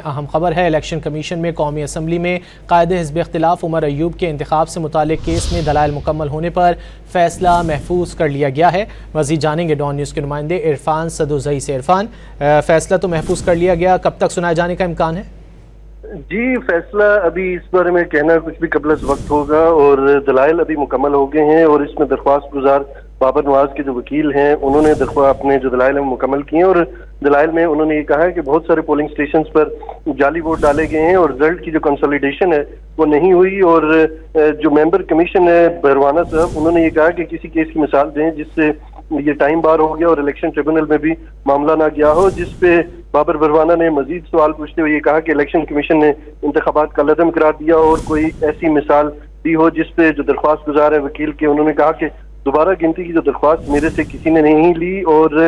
अहम खबर है, इलेक्शन कमीशन में कौमी असम्बली में कायदे हिज़्ब इख्तिलाफ उमर अयूब के इंतखाब से मुतालिक केस में दलाइल मुकम्मल होने पर फैसला महफूज कर लिया गया है। मज़ीद जानेंगे डॉन न्यूज़ के नुमाइंदे इरफान सदोज़ई से। इरफान, फैसला तो महफूज कर लिया गया, कब तक सुनाए जाने का इम्कान है? जी, फैसला अभी इस बारे में कहना कुछ भी कबल वक्त होगा और दलाइल अभी मुकम्मल हो गए हैं और इसमें दरख्वास्त गुजार बाबर नवाज के जो वकील हैं उन्होंने अपने जो दलाइल मुकम्मल किए हैं और दलाइल में उन्होंने ये कहा है कि बहुत सारे पोलिंग स्टेशन पर जाली वोट डाले गए हैं और रिजल्ट की जो कंसोलिडेशन है वो नहीं हुई। और जो मेंबर कमीशन है बरवाना साहब, उन्होंने ये कहा कि किसी केस की मिसाल दें जिससे ये टाइम बार हो गया और इलेक्शन ट्रिब्यूनल में भी मामला ना गया हो, जिसपे बाबर बरवाना ने मजीद सवाल पूछते हुए ये कहा कि इलेक्शन कमीशन ने इंतखाबात का लदम करार दिया और कोई ऐसी मिसाल दी हो जिसपे जो दरख्वास्त गुजार है वकील के, उन्होंने कहा कि दोबारा गिनती की जो दरख्वास्त मेरे से किसी ने नहीं ली और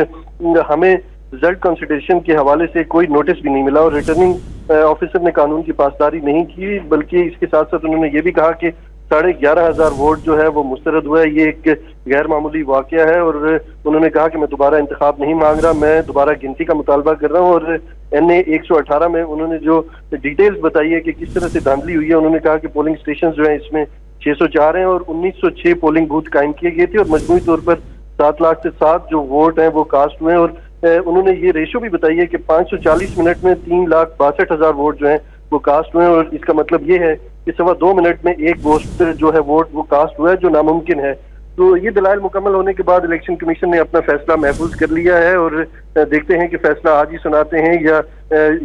हमें रिजल्ट कंसिडरेशन के हवाले से कोई नोटिस भी नहीं मिला और रिटर्निंग ऑफिसर ने कानून की पासदारी नहीं की, बल्कि इसके साथ साथ उन्होंने ये भी कहा कि 11,500 वोट जो है वो मुस्तरद हुआ है, ये एक गैर मामूली वाकया है। और उन्होंने कहा कि मैं दोबारा इंतखाब नहीं मांग रहा, मैं दोबारा गिनती का मुतालबा कर रहा हूँ। और NA 118 में उन्होंने जो डिटेल्स बताई है कि किस तरह से धांधली हुई है, उन्होंने कहा कि पोलिंग स्टेशन जो है इसमें 604 हैं और 1906 पोलिंग बूथ कायम किए गए थे और मजमूई तौर पर 7 लाख से 7 जो वोट हैं वो कास्ट हुए हैं। और उन्होंने ये रेशो भी बताई है कि 540 मिनट में 3,62,000 वोट जो हैं वो कास्ट हुए हैं और इसका मतलब ये है कि 2.25 मिनट में एक वोट जो है वोट वो कास्ट हुआ है, जो नामुमकिन है। तो ये दलाइल मुकम्मल होने के बाद इलेक्शन कमीशन ने अपना फैसला महफूज कर लिया है और देखते हैं कि फैसला आज ही सुनाते हैं या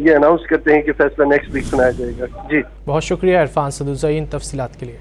ये अनाउंस करते हैं कि फैसला नेक्स्ट वीक सुनाया जाएगा। जी, बहुत शुक्रिया इरफान सदोज़ई इन तफसीलात के लिए।